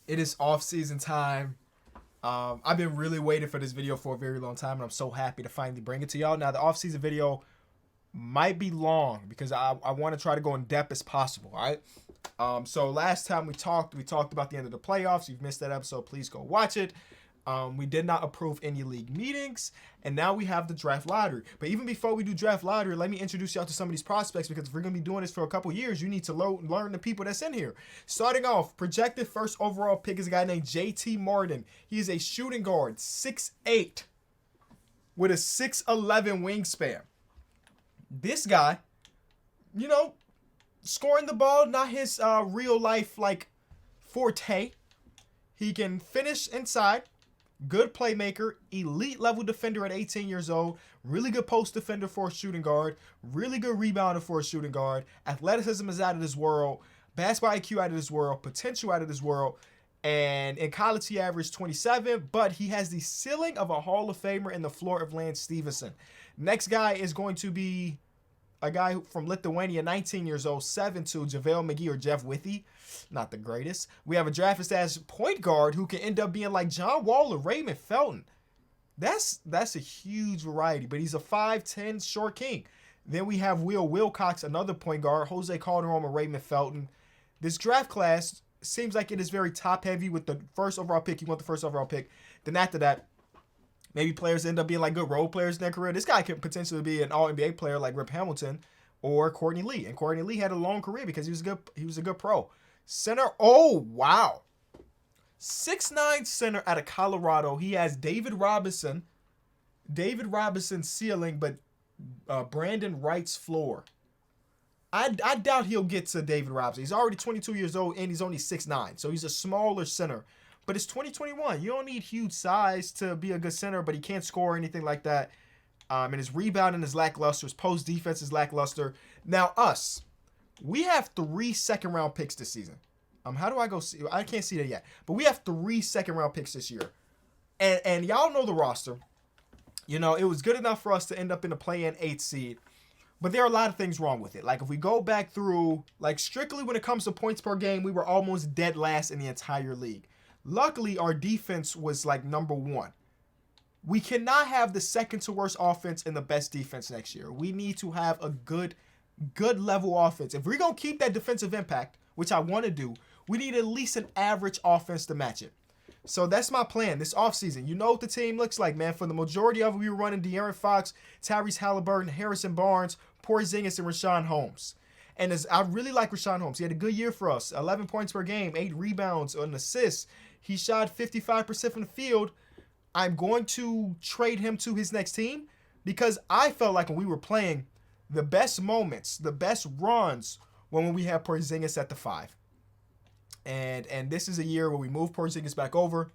It is off-season time. I've been really waiting for this video for a very long time, and I'm so happy to finally bring it to y'all. Now, the off-season video might be long because I want to try to go in depth as possible, all right? So last time we talked about the end of the playoffs. If you've missed that episode, please go watch it. We did not approve any league meetings, and now we have the draft lottery. But even before we do draft lottery, let me introduce y'all to some of these prospects, because if we're going to be doing this for a couple years, you need to learn the people that's in here. Starting off, projected first overall pick is a guy named JT Martin. He is a shooting guard, 6'8", with a 6'11" wingspan. This guy, scoring the ball, not his real life forte. He can finish inside. Good playmaker, elite level defender at 18 years old, really good post defender for a shooting guard, really good rebounder for a shooting guard. Athleticism is out of this world, basketball IQ out of this world, potential out of this world. And in college, he averaged 27, but he has the ceiling of a Hall of Famer in the floor of Lance Stevenson. Next guy is going to be a guy from Lithuania, 19 years old, 7'2", JaVale McGee or Jeff Withey. Not the greatest. We have a drafted status point guard who can end up being like John Wall or Raymond Felton. That's a huge variety, but he's a 5'10" short king. Then we have Will Wilcox, another point guard, Jose Calderon or Raymond Felton. This draft class seems like it is very top-heavy with the first overall pick. You want the first overall pick. Then after that, maybe players end up being like good role players in their career. This guy could potentially be an All-NBA player like Rip Hamilton or Courtney Lee. And Courtney Lee had a long career because he was a good pro. Center, oh, wow. 6'9" center out of Colorado. He has David Robinson ceiling, but Brandon Wright's floor. I doubt he'll get to David Robinson. He's already 22 years old, and he's only 6'9", so he's a smaller center. But it's 2021. You don't need huge size to be a good center, but he can't score or anything like that. And his rebounding is lackluster. His post defense is lackluster. Now, we have 3 second-round picks this season. How do I go see? I can't see that yet. But we have 3 second-round picks this year. And y'all know the roster. It was good enough for us to end up in the play-in 8th seed. But there are a lot of things wrong with it. Like, if we go back through, strictly when it comes to points per game, we were almost dead last in the entire league. Luckily, our defense was number 1. We cannot have the second to worst offense and the best defense next year. We need to have a good level offense. If we're going to keep that defensive impact, which I want to do, we need at least an average offense to match it. So that's my plan this offseason. You know what the team looks like, man. For the majority of it, we were running De'Aaron Fox, Tyrese Halliburton, Harrison Barnes, Porzingis, and Richaun Holmes. And I really like Richaun Holmes. He had a good year for us. 11 points per game, 8 rebounds, an assist. He shot 55% from the field. I'm going to trade him to his next team because I felt like when we were playing, the best moments, the best runs were when we had Porzingis at the 5. And this is a year where we move Porzingis back over.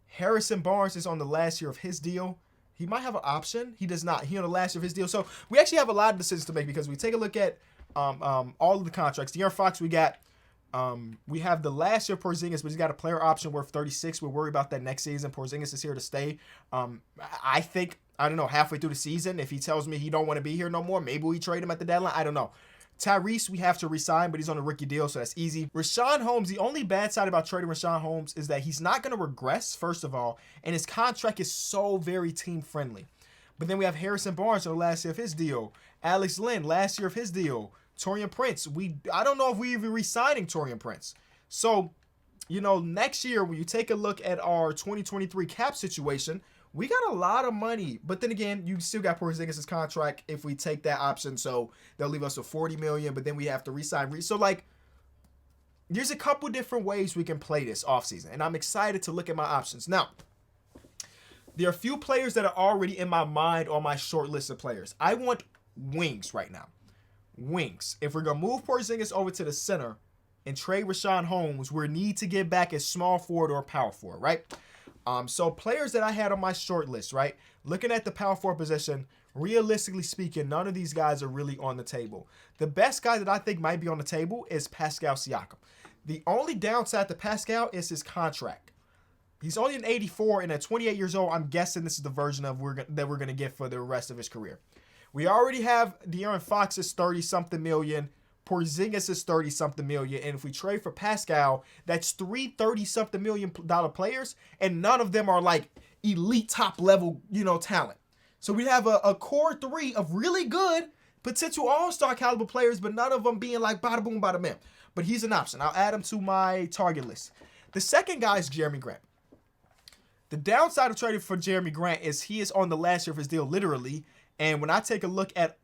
Harrison Barnes is on the last year of his deal. He might have an option. He does not. He's on the last year of his deal. So we actually have a lot of decisions to make because we take a look at all of the contracts. De'Aaron Fox, we have the last year of Porzingis, but he's got a player option worth 36. We'll worry about that next season. Porzingis is here to stay. I think, halfway through the season, if he tells me he don't want to be here no more, maybe we trade him at the deadline. I don't know. Tyrese, we have to resign, but he's on a rookie deal, so that's easy. Richaun Holmes, the only bad side about trading Richaun Holmes is that he's not going to regress, first of all, and his contract is so very team-friendly. But then we have Harrison Barnes on the last year of his deal. Alex Len, last year of his deal. Taurean Prince, I don't know if we're even re-signing Taurean Prince. So, next year, when you take a look at our 2023 cap situation, we got a lot of money. But then again, you still got Porzingis' contract if we take that option. So they'll leave us with $40 million, but then we have to re-sign. So, there's a couple different ways we can play this offseason. And I'm excited to look at my options. Now, there are a few players that are already in my mind on my short list of players. I want wings right now. Wings. If we're going to move Porzingis over to the center and trade Richaun Holmes, we need to get back a small forward or a power forward, right? So players that I had on my short list, right? Looking at the power forward position, realistically speaking, none of these guys are really on the table. The best guy that I think might be on the table is Pascal Siakam. The only downside to Pascal is his contract. He's only an 84, and at 28 years old, I'm guessing this is the version of that we're going to get for the rest of his career. We already have De'Aaron Fox's 30-something million. Porzingis is 30-something million. And if we trade for Pascal, that's 3 30-something million dollar players. And none of them are like elite top level, talent. So we have a core 3 of really good potential all-star caliber players, but none of them being like bada boom, bada bam. But he's an option. I'll add him to my target list. The second guy is Jeremy Grant. The downside of trading for Jeremy Grant is he is on the last year of his deal, literally. And when I take a look at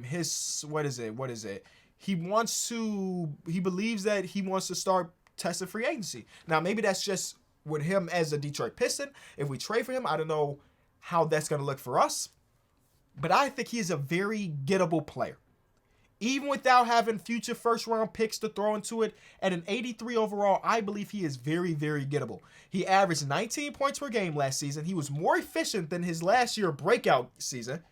his, what is it? He believes that he wants to start testing free agency. Now, maybe that's just with him as a Detroit Piston. If we trade for him, I don't know how that's going to look for us. But I think he is a very gettable player. Even without having future first-round picks to throw into it, at an 83 overall, I believe he is very, very gettable. He averaged 19 points per game last season. He was more efficient than his last year breakout season.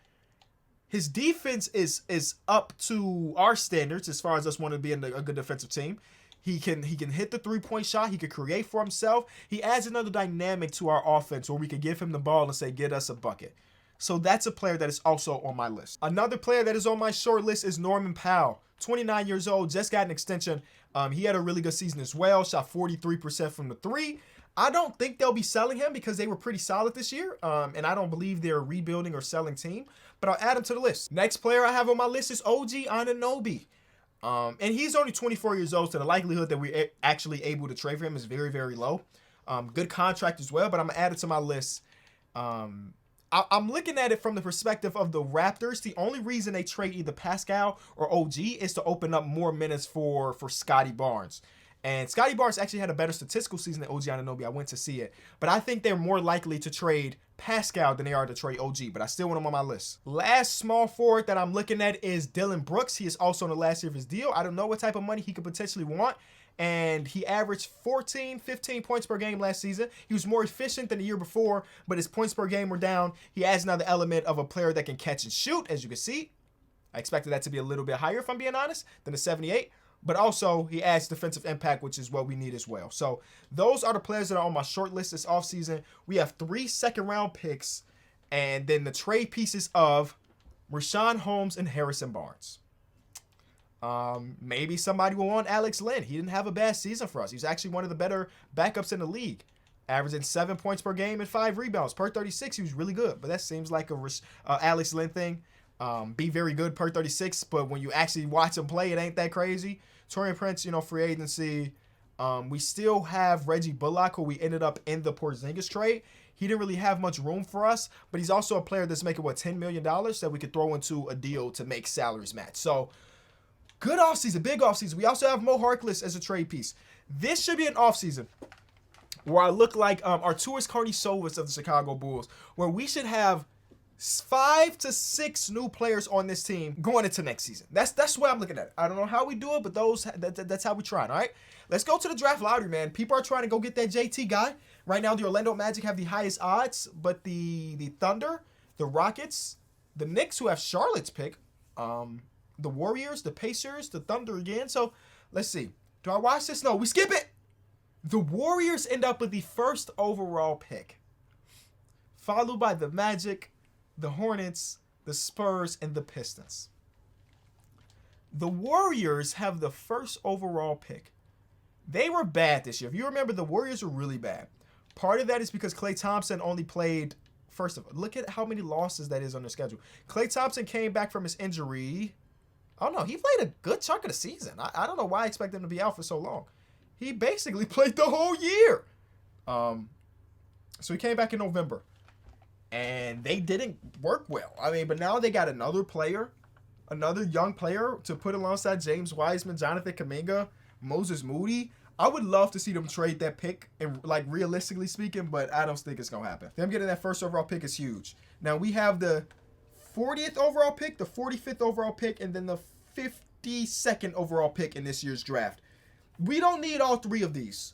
His defense is up to our standards as far as us wanting to be in a good defensive team. He can hit the three-point shot. He could create for himself. He adds another dynamic to our offense where we could give him the ball and say, get us a bucket. So that's a player that is also on my list. Another player that is on my short list is Norman Powell. 29 years old, just got an extension. He had a really good season as well. Shot 43% from the three. I don't think they'll be selling him because they were pretty solid this year. And I don't believe they're a rebuilding or selling team. But I'll add him to the list. Next player I have on my list is OG Anunoby. And he's only 24 years old, so the likelihood that we're actually able to trade for him is very, very low. Good contract as well, but I'm going to add it to my list. I'm looking at it from the perspective of the Raptors. The only reason they trade either Pascal or OG is to open up more minutes for Scotty Barnes. And Scotty Barnes actually had a better statistical season than OG Anunoby. I went to see it. But I think they're more likely to trade Pascal than they are to trade OG. But I still want him on my list. Last small forward that I'm looking at is Dillon Brooks. He is also on the last year of his deal. I don't know what type of money he could potentially want. And he averaged 15 points per game last season. He was more efficient than the year before, but his points per game were down. He adds another element of a player that can catch and shoot, as you can see. I expected that to be a little bit higher, if I'm being honest, than the 78. But also, he adds defensive impact, which is what we need as well. So those are the players that are on my short list this offseason. We have 3 second-round picks, and then the trade pieces of Richaun Holmes and Harrison Barnes. Maybe somebody will want Alex Len. He didn't have a bad season for us. He's actually one of the better backups in the league, averaging 7 points per game and 5 rebounds per 36. He was really good, but that seems like a Alex Len thing. Be very good per 36, but when you actually watch him play, it ain't that crazy. Taurean Prince, free agency. We still have Reggie Bullock, who we ended up in the Porzingis trade. He didn't really have much room for us, but he's also a player that's making, $10 million that we could throw into a deal to make salaries match. So, good offseason, big offseason. We also have Mo Harkless as a trade piece. This should be an offseason where I look like Arturas Karnisovas of the Chicago Bulls, where we should have 5 to 6 new players on this team going into next season. That's the way I'm looking at it. I don't know how we do it, but that's how we try. All right, let's go to the draft lottery, man. People are trying to go get that JT guy. Right now, the Orlando Magic have the highest odds, but the Thunder, the Rockets, the Knicks, who have Charlotte's pick, the Warriors, the Pacers, the Thunder again. So let's see. Do I watch this? No, we skip it. The Warriors end up with the first overall pick, followed by the Magic, the Hornets, the Spurs, and the Pistons. The Warriors have the first overall pick. They were bad this year. If you remember, the Warriors were really bad. Part of that is because Klay Thompson only played, first of all, look at how many losses that is on their schedule. Klay Thompson came back from his injury. Oh, no, he played a good chunk of the season. I don't know why I expect him to be out for so long. He basically played the whole year. So he came back in November. And they didn't work well. But now they got another young player to put alongside James Wiseman, Jonathan Kuminga, Moses Moody. I would love to see them trade that pick, and realistically speaking, but I don't think it's going to happen. Them getting that first overall pick is huge. Now we have the 40th overall pick, the 45th overall pick, and then the 52nd overall pick in this year's draft. We don't need all 3 of these.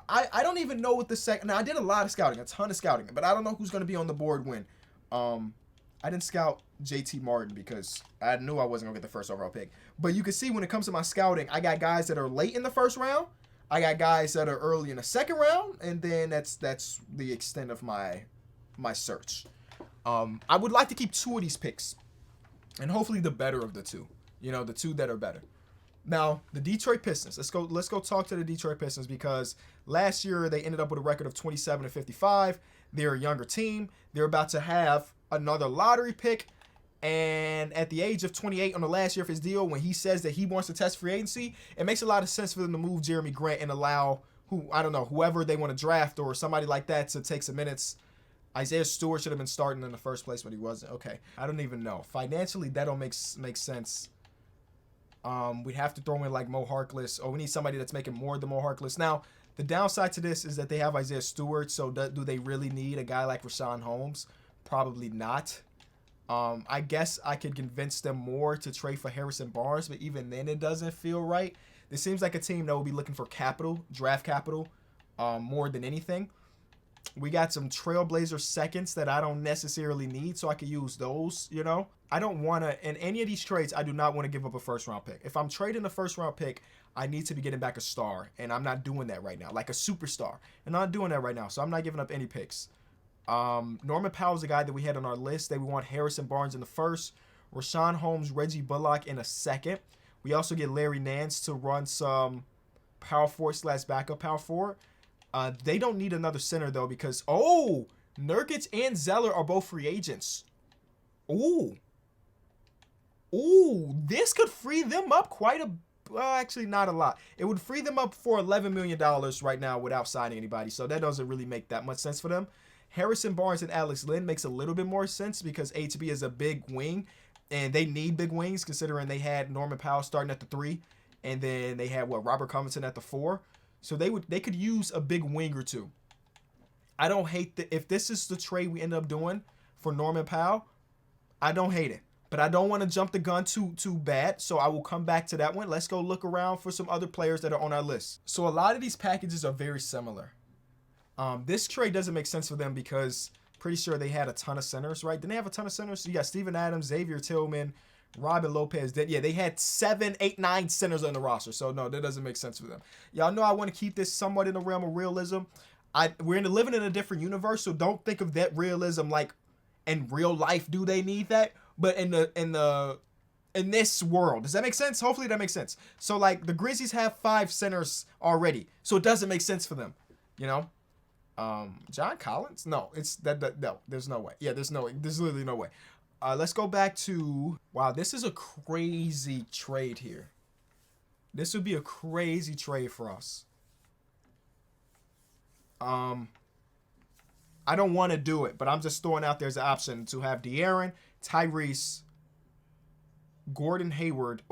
I don't even know what the second. Now I did a lot of scouting, a ton of scouting, but I don't know who's going to be on the board when. I didn't scout JT Martin because I knew I wasn't going to get the first overall pick. But you can see when it comes to my scouting, I got guys that are late in the first round, I got guys that are early in the second round, and then that's the extent of my search. I would like to keep 2 of these picks, and hopefully the better of the 2. The two that are better. Now, the Detroit Pistons. Let's go talk to the Detroit Pistons because last year they ended up with a record of 27-55. They're a younger team. They're about to have another lottery pick. And at the age of 28 on the last year of his deal, when he says that he wants to test free agency, it makes a lot of sense for them to move Jeremy Grant and allow whoever they want to draft or somebody like that to take some minutes. Isaiah Stewart should have been starting in the first place, but he wasn't. Okay, I don't even know. Financially, that don't make sense. We'd have to throw in like Mo Harkless. We need somebody that's making more than Mo Harkless. Now, the downside to this is that they have Isaiah Stewart, so do they really need a guy like Rashawn Holmes? Probably not. I guess I could convince them more to trade for Harrison Barnes, but even then it doesn't feel right. This seems like a team that will be looking for capital, draft capital, more than anything. We got some Trailblazer seconds that I don't necessarily need, so I could use those, I don't want to, in any of these trades, I do not want to give up a first-round pick. If I'm trading a first-round pick, I need to be getting back a star, and I'm not doing that right now, like a superstar. And I'm not doing that right now, so I'm not giving up any picks. Norman Powell's the guy that we had on our list. We want Harrison Barnes in the first, Rashawn Holmes, Reggie Bullock in a second. We also get Larry Nance to run some power forward / backup power forward. They don't need another center, though, because, Nurkic and Zeller are both free agents. Ooh, this could free them up quite a... actually, not a lot. It would free them up for $11 million right now without signing anybody, so that doesn't really make that much sense for them. Harrison Barnes and Alex Len makes a little bit more sense because HB is a big wing, and they need big wings considering they had Norman Powell starting at the 3, and then they had, Robert Covington at the 4. So they could use a big wing or two. I don't hate if this is the trade we end up doing for Norman Powell, I don't hate it. But I don't want to jump the gun too bad, so I will come back to that one. Let's go look around for some other players that are on our list. So a lot of these packages are very similar. This trade doesn't make sense for them because pretty sure they had a ton of centers, right? Didn't they have a ton of centers? You got Steven Adams, Xavier Tillman, Robin Lopez. They had 7, 8, 9 centers on the roster. So, no, that doesn't make sense for them. Y'all know I want to keep this somewhat in the realm of realism. We're living in a different universe, so don't think of that realism like in real life. Do they need that? But in this world, does that make sense? Hopefully that makes sense. So, like, the Grizzlies have 5 centers already, so it doesn't make sense for them, John Collins? No, no, there's no way. Yeah, there's literally no way. Let's go back to, wow, this is a crazy trade here. This would be a crazy trade for us. I don't want to do it, but I'm just throwing out there as an option to have De'Aaron, Tyrese, Gordon Hayward.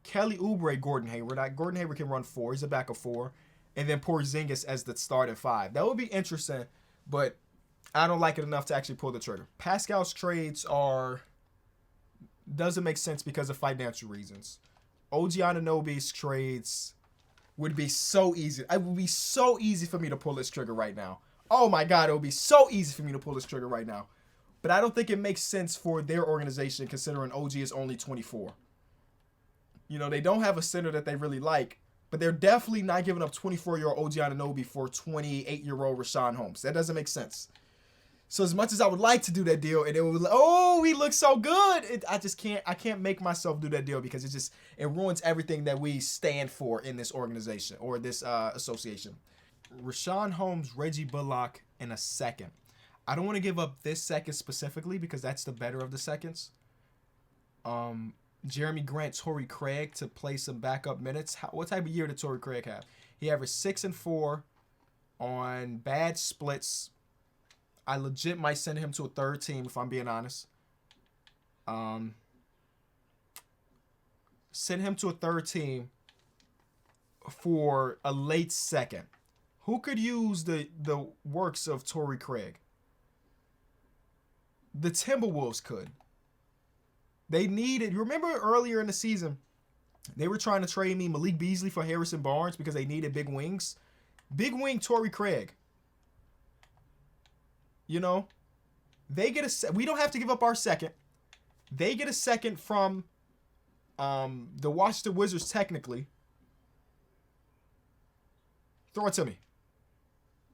Kelly Oubre, Gordon Hayward. Gordon Hayward can run 4. He's a backup 4. And then Porzingis as the start at 5. That would be interesting, but I don't like it enough to actually pull the trigger. Pascal's trades doesn't make sense because of financial reasons. OG Anunoby's trades would be so easy. It would be so easy for me to pull this trigger right now. Oh my God, it would be so easy for me to pull this trigger right now. But I don't think it makes sense for their organization considering OG is only 24. They don't have a center that they really like, but they're definitely not giving up 24-year-old OG Anunoby for 28-year-old Rashawn Holmes. That doesn't make sense. So as much as I would like to do that deal, and it would, he looks so good. I can't make myself do that deal because it ruins everything that we stand for in this organization or this association. Rashawn Holmes, Reggie Bullock in a second. I don't want to give up this second specifically because that's the better of the seconds. Jeremy Grant, Torrey Craig to play some backup minutes. What type of year did Torrey Craig have? He averaged 6 and 4 on bad splits. I legit might send him to a third team if I'm being honest. Send him to a third team for a late second. Who could use the works of Torrey Craig? The Timberwolves could. They needed... Remember earlier in the season, they were trying to trade me Malik Beasley for Harrison Barnes because they needed big wings. Big wing Torrey Craig. They get we don't have to give up our second. They get a second from the Washington Wizards technically. Throw it to me.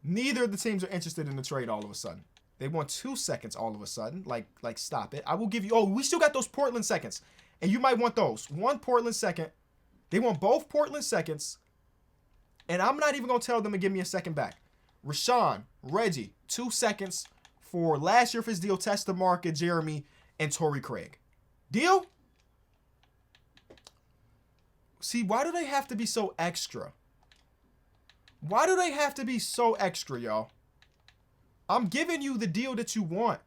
Neither of the teams are interested in the trade all of a sudden. They want 2 seconds all of a sudden. Like stop it. I will give you... we still got those Portland seconds. And you might want those. One Portland second. They want both Portland seconds. And I'm not even going to tell them to give me a second back. Rashawn, Reggie, 2 seconds for last year for his deal, Testa Market, Jeremy, and Torrey Craig. Deal? See, why do they have to be so extra? Why do they have to be so extra, y'all? I'm giving you the deal that you want.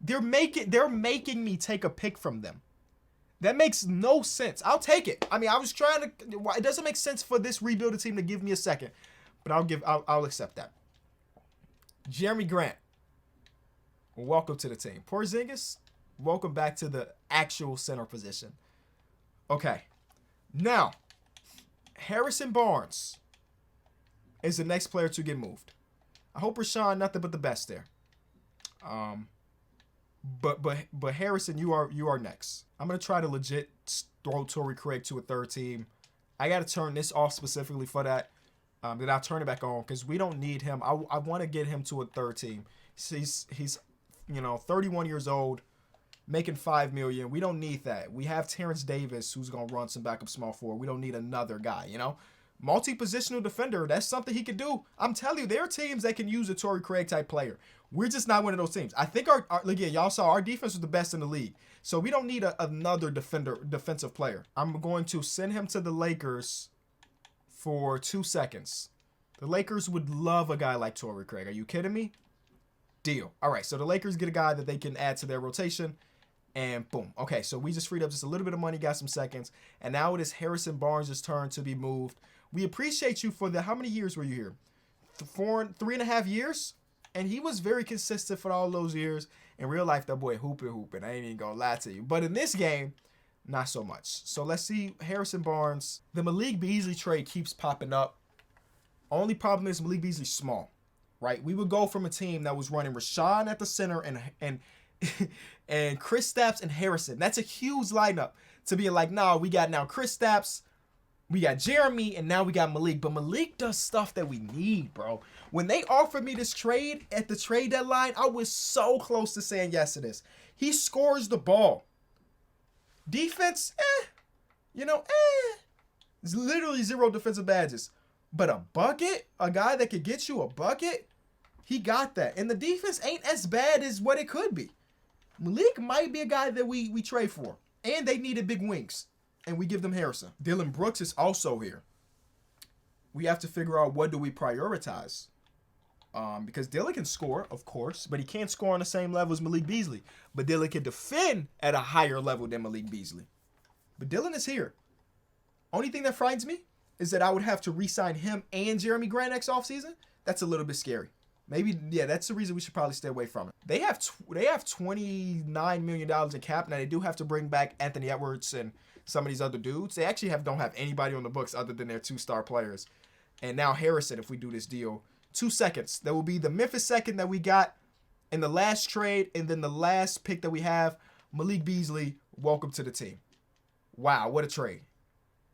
They're making me take a pick from them. That makes no sense. I'll take it. I mean, I was trying to. It doesn't make sense for this rebuilding team to give me a second, but I'll accept that. Jeremy Grant, welcome to the team. Porzingis, welcome back to the actual center position. Okay, now Harrison Barnes is the next player to get moved. I hope Rashawn nothing but the best there. But Harrison, you are next. I'm gonna try to legit throw Torrey Craig to a third team. I gotta turn this off specifically for that. Then I'll turn it back on because we don't need him. I want to get him to a third team. He's 31 years old, making $5 million. We don't need that. We have Terrence Davis who's gonna run some backup small forward. We don't need another guy. Multi-positional defender. That's something he can do. I'm telling you, there are teams that can use a Torrey Craig type player. We're just not one of those teams. I think again, y'all saw our defense was the best in the league. So we don't need another defensive player. I'm going to send him to the Lakers for 2 seconds. The Lakers would love a guy like Torrey Craig. Are you kidding me? Deal. All right, so the Lakers get a guy that they can add to their rotation. And boom. Okay, so we just freed up just a little bit of money, got some seconds. And now it is Harrison Barnes' turn to be moved. We appreciate you for how many years were you here? 3.5 years? And he was very consistent for all those years. In real life, that boy hooping. I ain't even gonna lie to you. But in this game, not so much. So let's see Harrison Barnes. The Malik Beasley trade keeps popping up. Only problem is Malik Beasley's small, right? We would go from a team that was running Rashawn at the center and Chris Stapps and Harrison. That's a huge lineup to be like, nah, we got now Chris Stapps, we got Jeremy, and now we got Malik. But Malik does stuff that we need, bro. When they offered me this trade at the trade deadline, I was so close to saying yes to this. He scores the ball. Defense, It's literally 0 defensive badges. But a bucket, a guy that could get you a bucket, he got that. And the defense ain't as bad as what it could be. Malik might be a guy that we trade for. And they needed big wings. And we give them Harrison. Dylan Brooks is also here. We have to figure out what do we prioritize. Because Dylan can score, of course, but he can't score on the same level as Malik Beasley. But Dylan can defend at a higher level than Malik Beasley. But Dylan is here. Only thing that frightens me is that I would have to re-sign him and Jeremy Grant next offseason. That's a little bit scary. Maybe, yeah, that's the reason we should probably stay away from it. They have $29 million in cap. Now, they do have to bring back Anthony Edwards and some of these other dudes. They actually don't have anybody on the books other than their 2-star players. And now Harrison, if we do this deal, 2 seconds. That will be the Memphis second that we got in the last trade, and then the last pick that we have, Malik Beasley, welcome to the team. Wow, what a trade.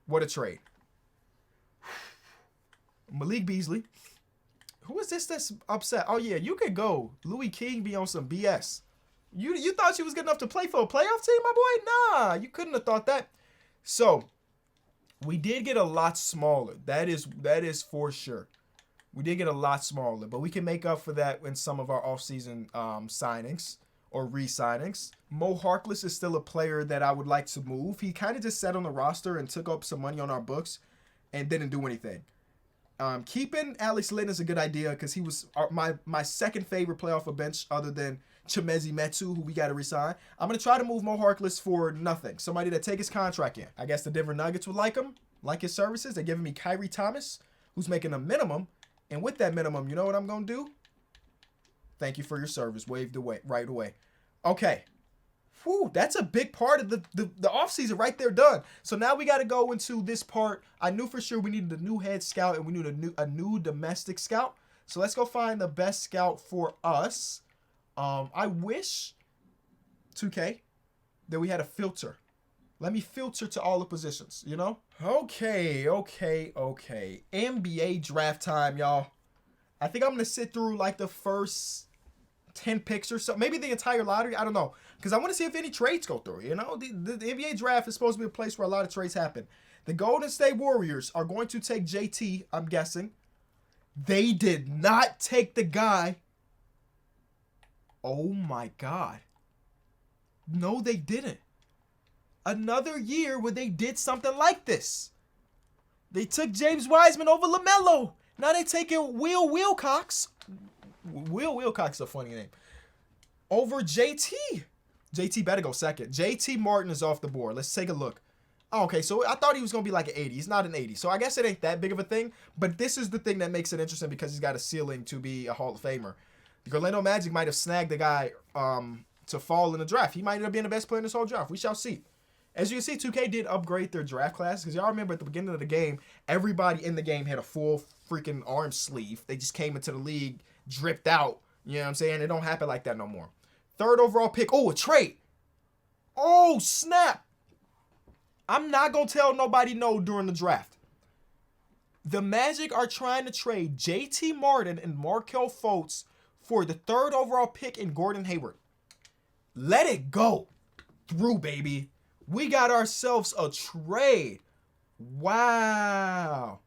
What a trade. Malik Beasley. Who is this that's upset? Oh, yeah, you could go. Louis King be on some BS. You thought you was good enough to play for a playoff team, my boy? Nah, you couldn't have thought that. So, we did get a lot smaller. That is for sure. We did get a lot smaller, but we can make up for that in some of our offseason signings or re-signings. Mo Harkless is still a player that I would like to move. He kind of just sat on the roster and took up some money on our books and didn't do anything. Keeping Alex Len is a good idea because he was my second favorite player off a bench other than Chimezi Metu, who we got to resign. I'm going to try to move Mo Harkless for nothing. Somebody that take his contract in. I guess the Denver Nuggets would like him, like his services. They're giving me Kyrie Thomas, who's making a minimum. And with that minimum, you know what I'm going to do? Thank you for your service. Waved away, right away. Okay. Whew, that's a big part of the offseason right there done. So now we got to go into this part. I knew for sure we needed a new head scout and we needed a new domestic scout. So let's go find the best scout for us. I wish, 2K, that we had a filter. Let me filter to all the positions, you know? Okay. NBA draft time, y'all. I think I'm going to sit through like the first 10 picks or so. Maybe the entire lottery. I don't know. Because I want to see if any trades go through. You know, the NBA draft is supposed to be a place where a lot of trades happen. The Golden State Warriors are going to take JT, I'm guessing. They did not take the guy. Oh my God. No, they didn't. Another year where they did something like this. They took James Wiseman over LaMelo. Now they taking Will Wilcox. Will Wilcox is a funny name. Over JT. JT better go second. JT Martin is off the board. Let's take a look. Oh, okay, so I thought he was going to be like an 80. He's not an 80. So I guess it ain't that big of a thing. But this is the thing that makes it interesting because he's got a ceiling to be a Hall of Famer. The Orlando Magic might have snagged the guy to fall in the draft. He might end up being the best player in this whole draft. We shall see. As you can see, 2K did upgrade their draft class because y'all remember at the beginning of the game, everybody in the game had a full freaking arm sleeve. They just came into the league, dripped out. You know what I'm saying? It don't happen like that no more. 3rd overall pick. Oh, a trade. Oh, snap. I'm not going to tell nobody no during the draft. The Magic are trying to trade JT Martin and Markelle Fultz for the 3rd overall pick in Gordon Hayward. Let it go. Through, baby. We got ourselves a trade. Wow.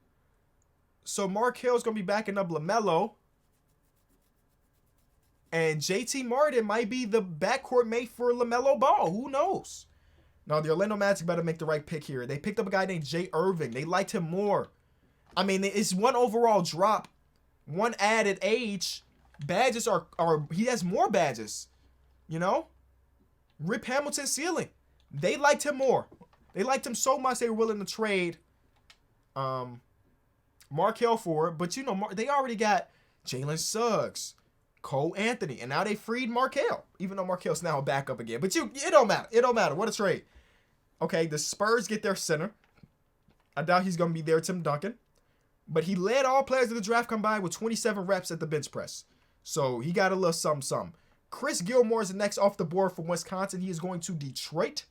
So Markelle's going to be backing up LaMelo. And JT Martin might be the backcourt mate for LaMelo Ball. Who knows? Now, the Orlando Magic better make the right pick here. They picked up a guy named Jay Irving. They liked him more. I mean, it's one overall drop. One added age. Badges are he has more badges. You know? Rip Hamilton ceiling. They liked him more. They liked him so much they were willing to trade Markelle for it. But, you know, they already got Jalen Suggs, Cole Anthony, and now they freed Markelle. Even though Markelle's now a backup again. But it don't matter. It don't matter. What a trade. Okay, the Spurs get their center. I doubt he's going to be there, Tim Duncan. But he led all players of the draft combined with 27 reps at the bench press. So he got a little something. Chris Gilmore is the next off the board from Wisconsin. He is going to Detroit.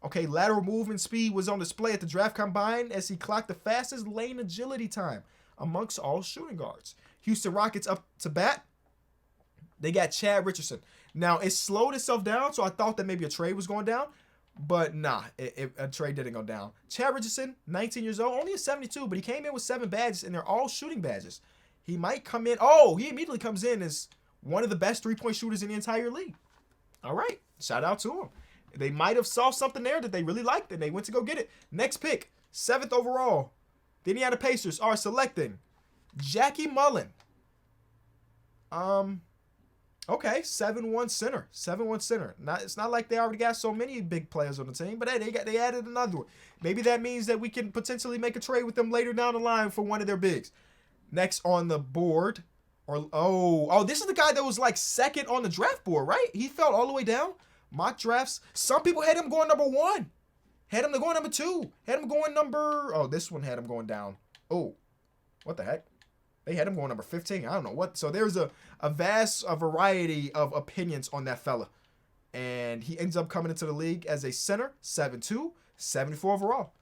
Okay, lateral movement speed was on display at the draft combine as he clocked the fastest lane agility time amongst all shooting guards. Houston Rockets up to bat. They got Chad Richardson. Now, it slowed itself down, so I thought that maybe a trade was going down. But nah, a trade didn't go down. Chad Richardson, 19 years old, only a 72, but he came in with 7 badges, and they're all shooting badges. He might come in. Oh, he immediately comes in as one of the best three-point shooters in the entire league. All right, shout out to him. They might have saw something there that they really liked, and they went to go get it. Next pick, 7th overall. The Indiana Pacers are selecting Jackie Mullen. Okay, 7-1 center. 7-1 center. It's not like they already got so many big players on the team, but hey, they added another one. Maybe that means that we can potentially make a trade with them later down the line for one of their bigs. Next on the board, this is the guy that was like 2nd on the draft board, right? He fell all the way down. Mock drafts. Some people had him going number 1. Had him going number 2. Had him going this one had him going down. Oh, what the heck? They had him going number 15. I don't know what. So there's a vast variety of opinions on that fella. And he ends up coming into the league as a center, 7'2", 74 overall.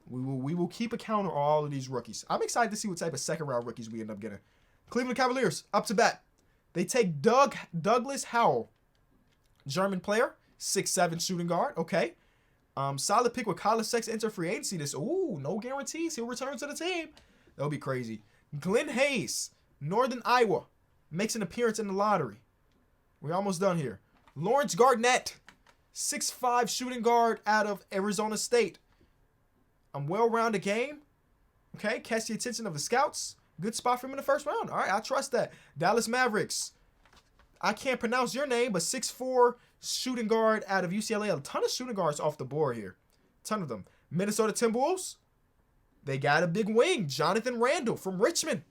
We will keep a count on all of these rookies. I'm excited to see what type of second-round rookies we end up getting. Cleveland Cavaliers, up to bat. They take Douglas Howell, German player, 6'7" shooting guard. Okay. Solid pick with college sex enter free agency. No guarantees. He'll return to the team. That'll be crazy. Glenn Hayes, Northern Iowa, makes an appearance in the lottery. We're almost done here. Lawrence Garnett, 6'5" shooting guard out of Arizona State. Well-rounded game. Okay, catch the attention of the scouts. Good spot for him in the first round. All right, I trust that. Dallas Mavericks. I can't pronounce your name, but 6'4" shooting guard out of UCLA. A ton of shooting guards off the board here. A ton of them. Minnesota Timberwolves. They got a big wing. Jonathan Randall from Richmond.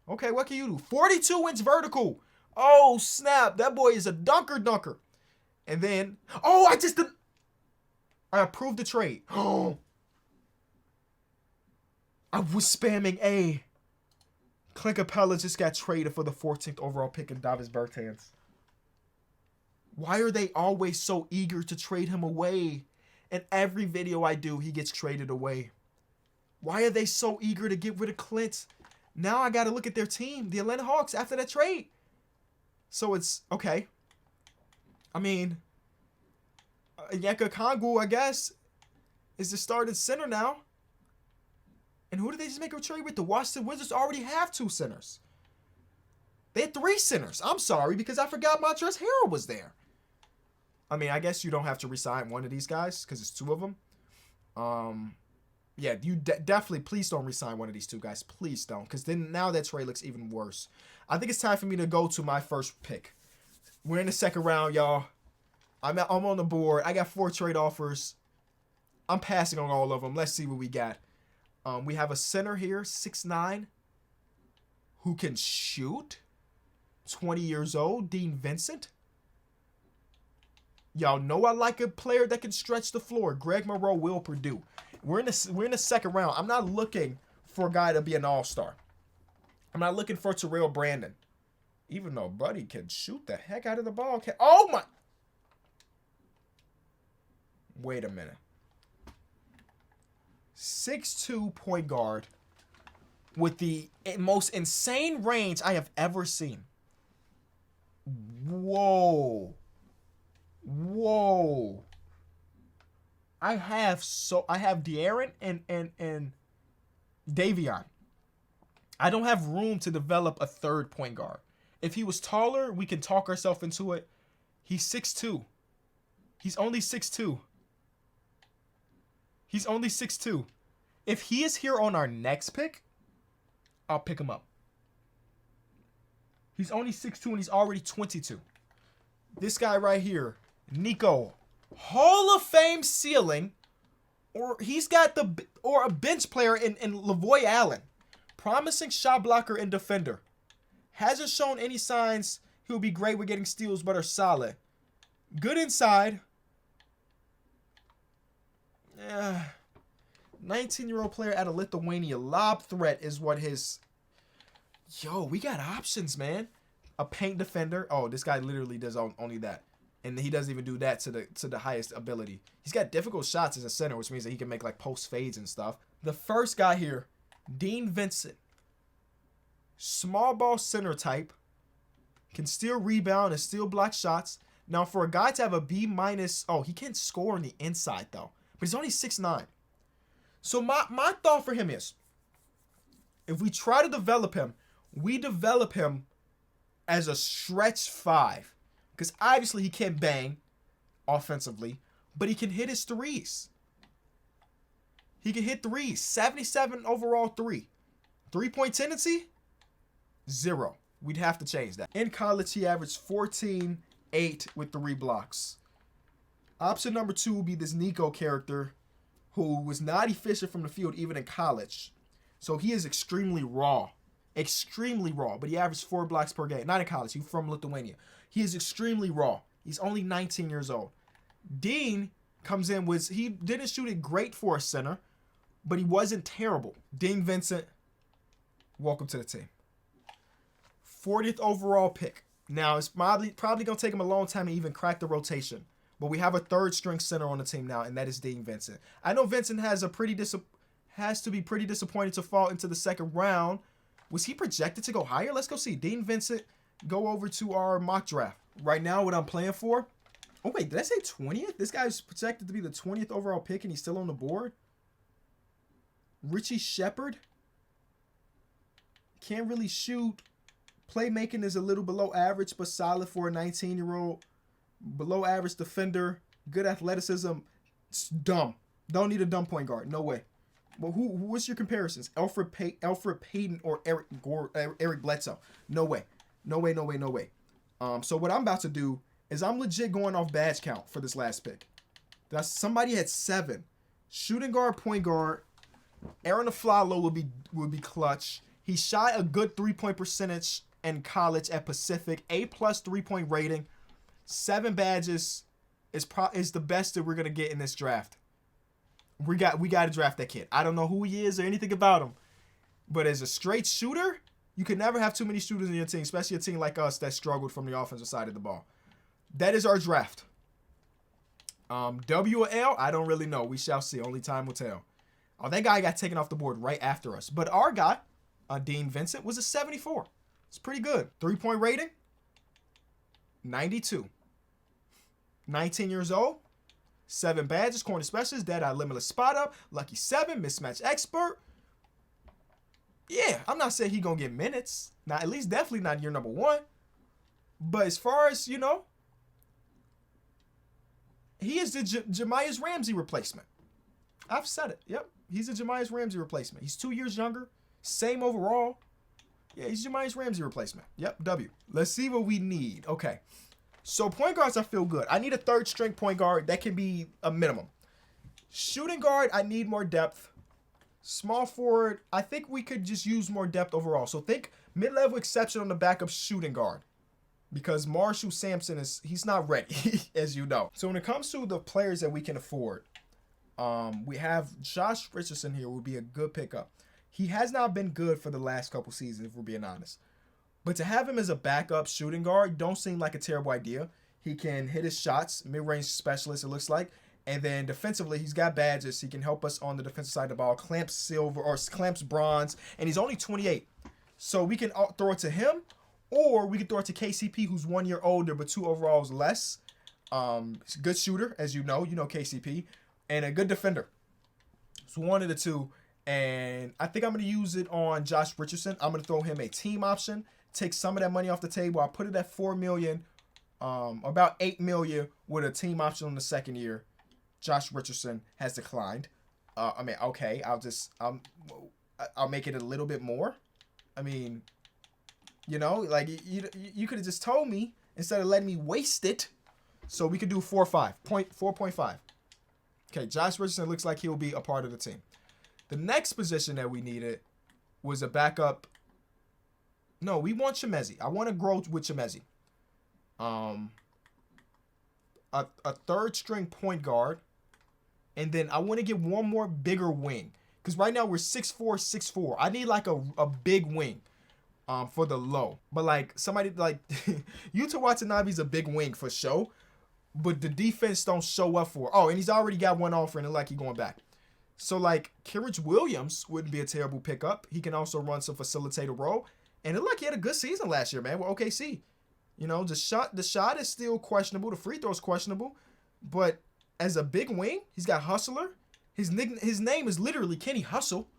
Okay, what can you do? 42-inch vertical. Oh, snap. That boy is a dunker. And then, I approved the trade. Oh, I was spamming A. Clint Capella just got traded for the 14th overall pick in Davis Bertans. Why are they always so eager to trade him away? In every video I do, he gets traded away. Why are they so eager to get rid of Clint? Now I got to look at their team, the Atlanta Hawks, after that trade. So it's okay. I mean, Yeka Kongu, I guess, is the starting center now. And who did they just make a trade with? The Washington Wizards already have 2 centers. They had 3 centers. I'm sorry, because I forgot Montrezl Harrell was there. I mean, I guess you don't have to resign one of these guys because it's 2 of them. Yeah, you definitely, please don't resign one of these 2 guys. Please don't, because then now that trade looks even worse. I think it's time for me to go to my first pick. We're in the second round, y'all. I'm on the board. I got 4 trade offers. I'm passing on all of them. Let's see what we got. We have a center here, 6'9", who can shoot. 20 years old, Dean Vincent. Y'all know I like a player that can stretch the floor. Greg Monroe will Purdue. We're in the second round. I'm not looking for a guy to be an all-star. I'm not looking for Terrell Brandon. Even though Buddy can shoot the heck out of the ball. Oh, my. Wait a minute. 6'2" point guard with the most insane range I have ever seen. Whoa. I have De'Aaron and Davion. I don't have room to develop a third point guard. If he was taller, we can talk ourselves into it. He's 6'2". He's only 6'2". If he is here on our next pick, I'll pick him up. He's only 6'2" and he's already 22. This guy right here, Nico, Hall of Fame ceiling, or he's got a bench player in Lavoy Allen. Promising shot blocker and defender. Hasn't shown any signs he'll be great with getting steals, but are solid. Good inside. 19-year-old player out of Lithuania. Lob threat is what his... Yo, we got options, man. A paint defender. Oh, this guy literally does only that. And he doesn't even do that to the highest ability. He's got difficult shots as a center, which means that he can make like post fades and stuff. The first guy here, Dean Vincent. Small ball center type. Can still rebound and still block shots. Now, for a guy to have a B-, oh, he can't score on the inside, though. But he's only 6'9". So my thought for him is, if we try to develop him, we develop him as a stretch 5. Because obviously he can't bang offensively, but he can hit his threes. He can hit threes. 77 overall 3. 3-point tendency? 0. We'd have to change that. In college, he averaged 14, 8 with 3 blocks. Option number 2 will be this Nico character who was not efficient from the field even in college. So he is extremely raw. Extremely raw. But he averaged 4 blocks per game. Not in college. He's from Lithuania. He is extremely raw. He's only 19 years old. Dean comes in with... He didn't shoot it great for a center, but he wasn't terrible. Dean Vincent, welcome to the team. 40th overall pick. Now, it's probably going to take him a long time to even crack the rotation. But we have a third-string center on the team now, and that is Dean Vincent. I know Vincent has to be pretty disappointed to fall into the second round. Was he projected to go higher? Let's go see. Dean Vincent, go over to our mock draft. Right now, what I'm playing for... Oh, wait, did I say 20th? This guy's projected to be the 20th overall pick, and he's still on the board? Richie Shepard? Can't really shoot. Playmaking is a little below average, but solid for a 19-year-old. Below average defender. Good athleticism. It's dumb. Don't need a dumb point guard. No way. Well, what's your comparisons? Alfred Payton or Eric Bledsoe? No way. No way, no way, no way. So what I'm about to do is I'm legit going off badge count for this last pick. Somebody had 7. Shooting guard, point guard. Aaron Aflalo would be clutch. He shot a good 3-point percentage in college at Pacific. A+ 3-point rating. 7 badges is the best that we're gonna get in this draft. We got to draft that kid. I don't know who he is or anything about him, but as a straight shooter, you can never have too many shooters in your team, especially a team like us that struggled from the offensive side of the ball. That is our draft. W or L, I don't really know. We shall see. Only time will tell. Oh, that guy got taken off the board right after us. But our guy, Dean Vincent, was a 74. It's pretty good. 3-point rating. 92. 19 years old. 7 badges, corner specialist, dead eye limitless spot up, lucky 7, mismatch expert. Yeah, I'm not saying he gonna get minutes. Not at least definitely not year number 1. But as far as, you know, he is the Jamias Ramsey replacement. I've said it. Yep. He's a Jamias Ramsey replacement. He's 2 years younger. Same overall. Yeah, he's Jamias Ramsey replacement. Yep, W. Let's see what we need. Okay. So point guards, I feel good. I need a 3rd string point guard. That can be a minimum. Shooting guard, I need more depth. Small forward, I think we could just use more depth overall. So think mid-level exception on the backup shooting guard. Because Marshall Sampson he's not ready, as you know. So when it comes to the players that we can afford, we have Josh Richardson here would be a good pickup. He has not been good for the last couple seasons, if we're being honest. But to have him as a backup shooting guard don't seem like a terrible idea. He can hit his shots, mid-range specialist, it looks like. And then defensively, he's got badges. He can help us on the defensive side of the ball. Clamps silver or clamps bronze. And he's only 28. So we can throw it to him. Or we can throw it to KCP, who's 1 year older, but 2 overalls less. He's a good shooter, as you know. You know KCP. And a good defender. So one of the two. And I think I'm going to use it on Josh Richardson. I'm going to throw him a team option. Take some of that money off the table. I'll put it at $4 million. About $8 million with a team option on the 2nd year. Josh Richardson has declined. Okay. I'll make it a little bit more. I mean, you know, like you could have just told me instead of letting me waste it. So we could do 4.5. Okay, Josh Richardson looks like he'll be a part of the team. The next position that we needed was a backup. No, we want Chimezie. I want to grow with Chimezie. A 3rd string point guard. And then I want to get one more bigger wing. Because right now we're 6'4", 6'4". I need like a big wing for the low. But like somebody like Yuta Watanabe's a big wing for sure. But the defense don't show up for it. Oh, and he's already got one offer and it like he going back. So like Kerridge Williams wouldn't be a terrible pickup. He can also run some facilitator role. And it looked like he had a good season last year, man, with OKC. You know, the shot is still questionable. The free throw is questionable. But as a big wing, he's got hustler. His name is literally Kenny Hustle.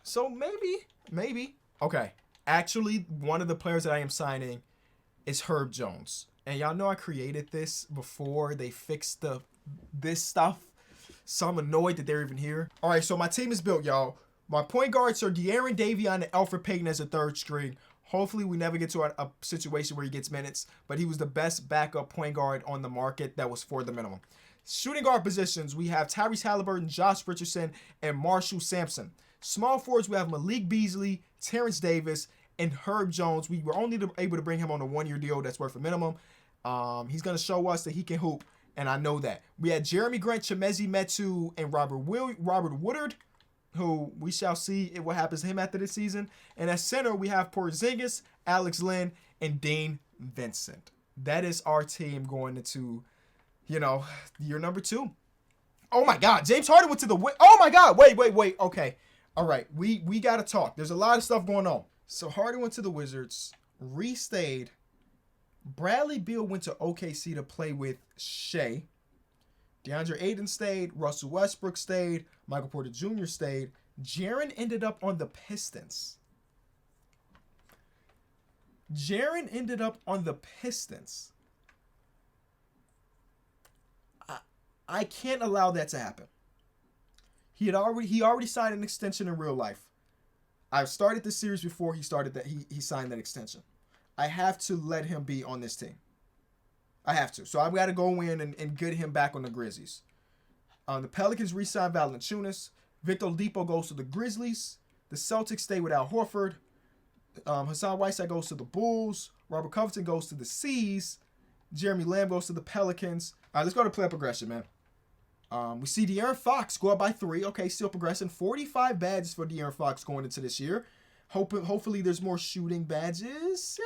So maybe. Okay. Actually, one of the players that I am signing is Herb Jones. And y'all know I created this before they fixed this stuff. So I'm annoyed that they're even here. All right, so my team is built, y'all. My point guards are De'Aaron Davion and Alfred Payton as a 3rd string. Hopefully, we never get to a situation where he gets minutes. But he was the best backup point guard on the market that was for the minimum. Shooting guard positions, we have Tyrese Halliburton, Josh Richardson, and Marshall Sampson. Small forwards, we have Malik Beasley, Terrence Davis, and Herb Jones. We were only able to bring him on a 1-year deal that's worth a minimum. He's going to show us that he can hoop, and I know that. We had Jeremy Grant, Chimezie Metu, and Robert Woodard, who we shall see what happens to him after this season. And at center, we have Porzingis, Alex Len, and Dane Vincent. That is our team going into, you know, year number 2. Oh, my God. James Harden went to the... Oh, my God. Wait. Okay. All right. We got to talk. There's a lot of stuff going on. So Harden went to the Wizards. Reese stayed. Bradley Beal went to OKC to play with Shea. DeAndre Ayton stayed. Russell Westbrook stayed. Michael Porter Jr. stayed. Jaren ended up on the Pistons. I can't allow that to happen. He already signed an extension in real life. I've started this series before he started that. He signed that extension. I have to let him be on this team. I have to. So I've got to go in and get him back on the Grizzlies. The Pelicans re-signed Valanciunas. Victor Oladipo goes to the Grizzlies. The Celtics stay with Al Horford. Hassan Whiteside goes to the Bulls. Robert Covington goes to the C's. Jeremy Lamb goes to the Pelicans. All right, let's go to player progression, man. We see De'Aaron Fox go up by 3. Okay, still progressing. 45 badges for De'Aaron Fox going into this year. Hopefully there's more shooting badges.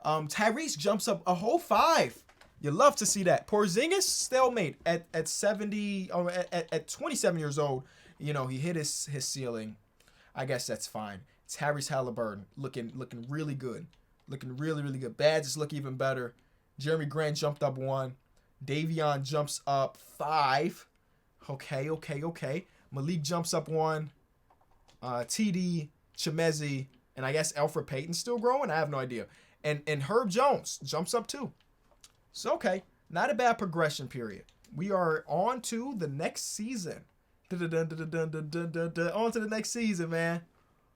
Tyrese jumps up a whole 5. You love to see that. Porzingis stalemate at 27 years old. You know, he hit his ceiling. I guess that's fine. Tyrese Halliburton looking really good. Looking really, really good. Badges look even better. Jeremy Grant jumped up 1. Davion jumps up 5. Okay. Malik jumps up 1. TD, Chemezi, and I guess Alfred Payton's still growing? I have no idea. And Herb Jones jumps up 2. So, okay. Not a bad progression period. We are on to the next season. On to the next season, man.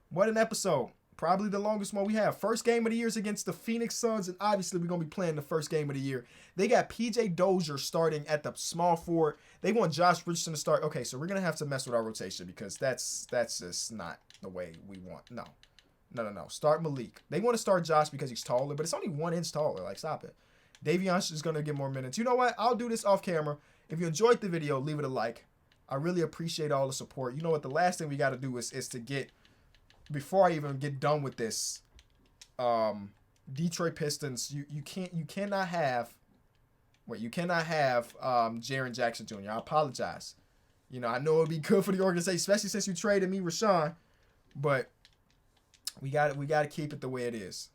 What an episode. Probably the longest one we have. First game of the year is against the Phoenix Suns, and obviously we're going to be playing the first game of the year. They got P.J. Dozier starting at the small forward. They want Josh Richardson to start. Okay, so we're going to have to mess with our rotation because that's just not the way we want. No. Start Malik. They want to start Josh because he's taller, but it's only 1 inch taller. Like, stop it. Davion is going to get more minutes. You know what? I'll do this off camera. If you enjoyed the video, leave it a like. I really appreciate all the support. You know what? The last thing we got to do is to get, before I even get done with this, Detroit Pistons, you cannot have Jaren Jackson Jr. I apologize. You know, I know it'd be good for the organization, especially since you traded me Rashawn, but we got to keep it the way it is.